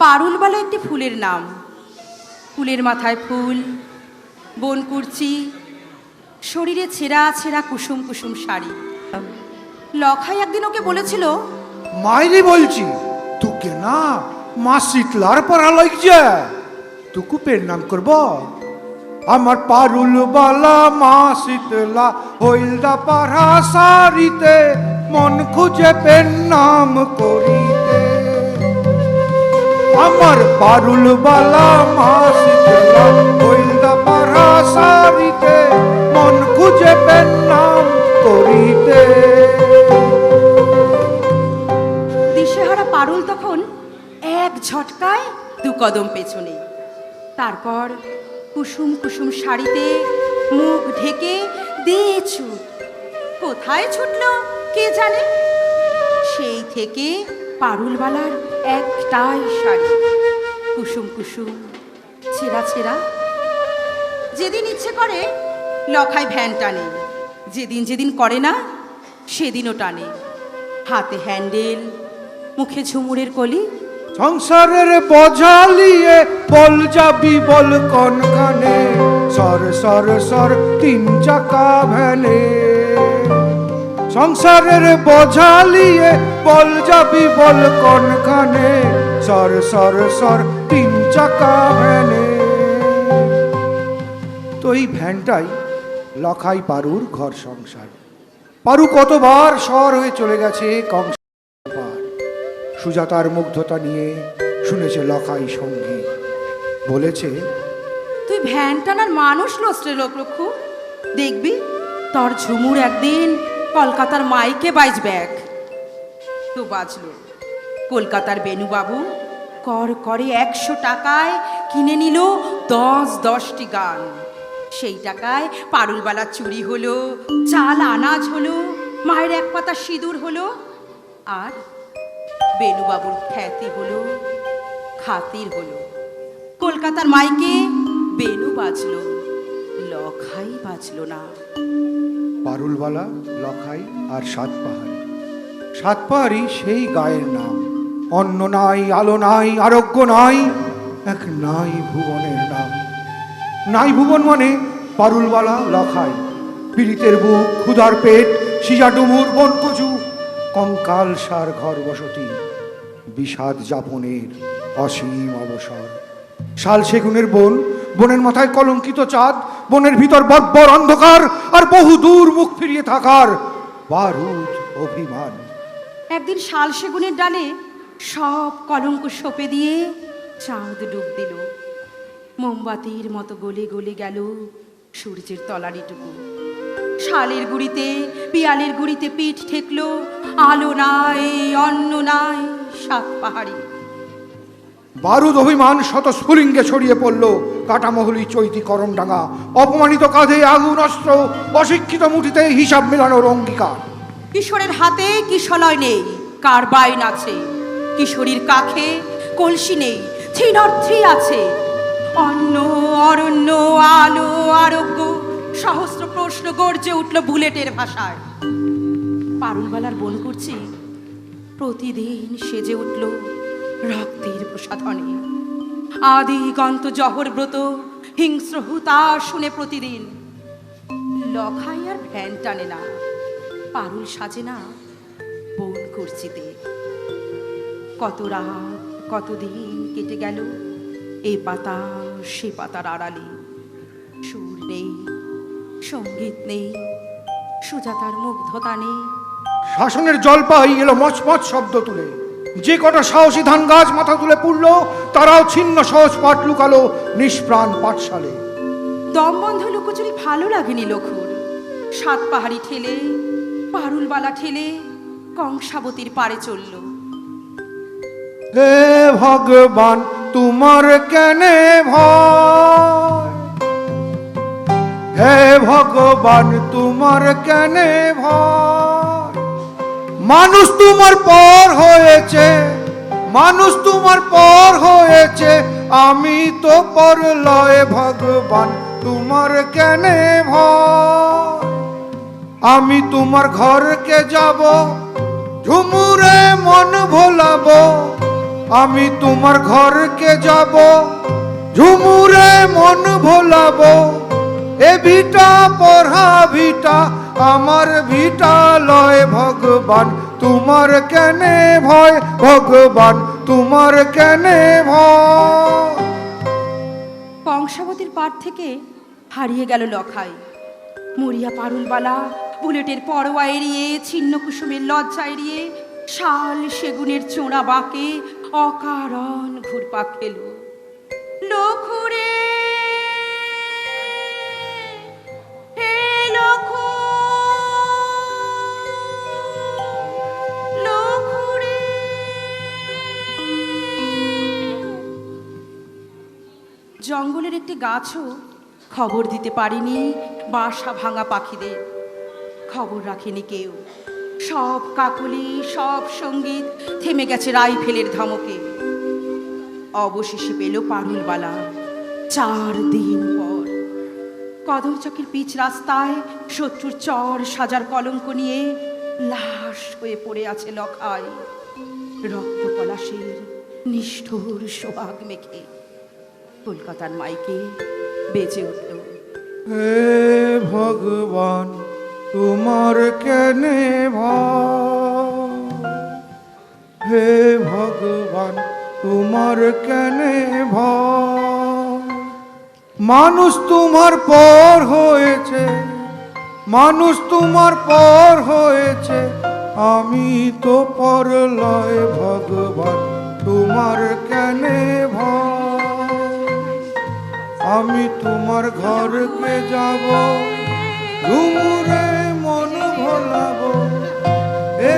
পারুলবালা একটি ফুলের নাম। ফুলের মাথায় ফুল, বনকুর্চি, শরীরে ছেঁড়া ছেঁড়া কুসুম কুসুম শাড়ি। লখাই একদিন ওকে বলেছিল, মাইরি বলছি তোকে না মা শীতলার পড়া লাগছে, তুকু পের নাম করব আমার পারুলবালা মা শীতলা হইলদা পাড়া সারিতে মন খুঁজে পেন নাম করিতে। আমার পারুলবালা মা শীতলা হইলদা পাড়া সারিতে মন খুঁজে পেন নাম করিতে। দিশেহারা পারুল তখন এক ঝটকায় 2 কদম পেছনে। তারপর কুসুম কুসুম শাড়িতে মুখ ঢেকে দিয়ে ছুট। কোথায় ছুটলো কে জানে। সেই থেকে পারুলবালার একটাই শাড়ি, কুসুম কুসুম, ছেঁড়া ছেঁড়া। যেদিন ইচ্ছে করে লখাই ভ্যান টানে, যেদিন যেদিন করে না সেদিনও টানে। হাতে হ্যান্ডেল, মুখে ঝুমুরের কলি। সংসারের বোঝালিয়ে বল যাবি বল কোনখানে, সর সর সর 3 চাকা ভ্যানে। সংসারের বোঝালিয়ে বল যাবি বল কোনখানে, সর সর সর 3 চাকা ভ্যানে। তো এই ভ্যানটাই লখাই পারুর ঘর সংসার। পারু কতবার শহর হয়ে চলে গেছে কংস। সুজাতার মুগ্ধতা নিয়ে শুনেছে লখাই সঙ্গীত, বলেছে তুই ভ্যান টানার মানুষ লসরে লোকলক্ষু, দেখবি তোর ঝুমুর একদিন কলকাতার মাইকে বাজবে। তো বাজলো। কলকাতার বেনুবাবু কর করে 100 টাকায় কিনে নিল 10-10টি গান। সেই টাকায় পারুলবালা চুরি হলো, চাল আনাজ হলো, মায়ের 1 পাতা সিঁদুর হলো, আর বেনুবাবুর খ্যাতি হলো, খাতির হলো। কলকাতার মাইকে বেনু বাজলো, লখাই বাজলো না। পারুলবালা, লখাই আর 7 পাহাড়ি। 7 পাহাড়ি সেই গায়ের নাম। অন্ন নাই, আলো নাই, আরোগ্য নাই, এক নাই ভুবনের নাম। নাই ভুবন মানে পারুলবালা, লখাই। পীড়িতের বুক, ক্ষুধার পেট, সিজা ডুমুর, বনকচু, কঙ্কাল সার ঘর বসতি, বিষাদ যাপনের অসীম অবসর। শাল সেগুনের বন, বনের মাথায় কলঙ্কিত চাঁদ, বনের ভিতর বর্বর অন্ধকার, আর বহু দূর মুখ ফিরিয়ে থাকার বারুদ অভিমান। একদিন শাল সেগুনের ডালে সব কলঙ্ক সঁপে দিয়ে চাঁদ ডুব দিল। মোমবাতির মতো গলে গলে গেল সূর্যের তলানিটুকু। শালের গুড়িতে, পিয়ালের গুড়িতে পিঠ ঠেকলো। আলো নাই, অন্ন নাই, 7 পাহাড়ি। বারুদ অভিমান শত স্ফুলিঙ্গে ছড়িয়ে পড়ল কাটামহলি চৈতি করমডাঙ্গা। অপমানিত কাঁধে আগুন অস্ত্র, অশিক্ষিত মুঠিতে হিসাব মেলানোর অঙ্গীকার। কিশোরের হাতে কিশলয় নেই, কারবাইন আছে। কিশোরীর কাখে কলসি নেই, থ্রি আছে। অন্ন, অরণ্য, আলো, আরোগ্য, সহস্র প্রশ্ন গর্জে উঠল বুলেটের ভাষায়। পারুলবালার বন করছি প্রতিদিন সেজে উঠল রক্তের প্রসাধনে। আদিগন্ত জহর ব্রত হিংস্র হুতা শুনে প্রতিদিন। লখাই আর ভ্যান টানে না, পারুল সাজে না বন করছিতে। কত রাত, কতদিন কেটে গেল এ পাতা সে পাতার আড়ালে। সুর নেই, সঙ্গীত নেই, সুজাতার মুগ্ধতা নেই। শাসনের জলপাই এলো মচমচ শব্দ তুলে। যে কটা সাহসী ধান গাছ মাথা তুলে পুড়লো, তারাও ছিন্ন সহজ পাট লুকালো নিষ্প্রাণ পাঠশালে। দমবন্ধ লুকোচুরি ভালো লাগেনি লখুর। 7 পাহাড়ি ঠেলে, পারুলবালা ঠেলে কংসাবতীর পারে চলল। হে ভগবান তোমার কেনে ভয়, হে ভগবান তোমার কেনে ভয়। মানুষ তোমার পর হয়েছে, মানুষ তোমার পর হয়েছে, আমি তো পর লয়। ভগবান তোমার কেনে ভয়। আমি তোমার ঘরকে যাব, ঝুমুরে মন ভোলাবো, আমি তোমার ঘরকে যাব, ঝুমুরে মন ভোলাবো। এ ভিটা পড়া ভিটা, আমার ভিটা লয় ভগবান, তোমার কেনে ভয় ভগবান, তোমার কেনে ভয়। কংসাবতীর পাড় থেকে হারিয়ে গেল লখাই। মরিয়া পারুলবালা বুলেটের পরোয়া এড়িয়ে, ছিন্ন কুসুমের লজ্জা এড়িয়ে, শাল সেগুনের চোড়া বাঁকে অকারণ ঘুরপাক খেল। লখুরে হে লখু, লখুরে। জঙ্গলের একটি গাছও খবর দিতে পারেনি বাসা ভাঙা পাখিদের। খবর রাখেনি কেউ। সব কাকলি, সব সঙ্গীত থেমে গেছে রাইফেলের ধমকে। অবশেষে পেল পারুলবালা 4 দিন পর। কদমচকের পিচ রাস্তায় শত্রুর চর সাজার কলঙ্ক নিয়ে লাশ হয়ে পড়ে আছে লখাই, রক্ত পলাশের নিষ্ঠুর সোহাগ মেখে। কলকাতার মাইকে বেজে উঠল, হে ভগবান, তোমার কেনে ভয়, হে ভগবান, তোমার কেনে ভয়। মানুষ তোমার পর হয়েছে, মানুষ তোমার পর হয়েছে, আমি তো পর লয় ভগবান, তোমার কেনে ভয়। আমি তোমার ঘরকে যাব, ঘুমুরে মন ভোলাবো। এ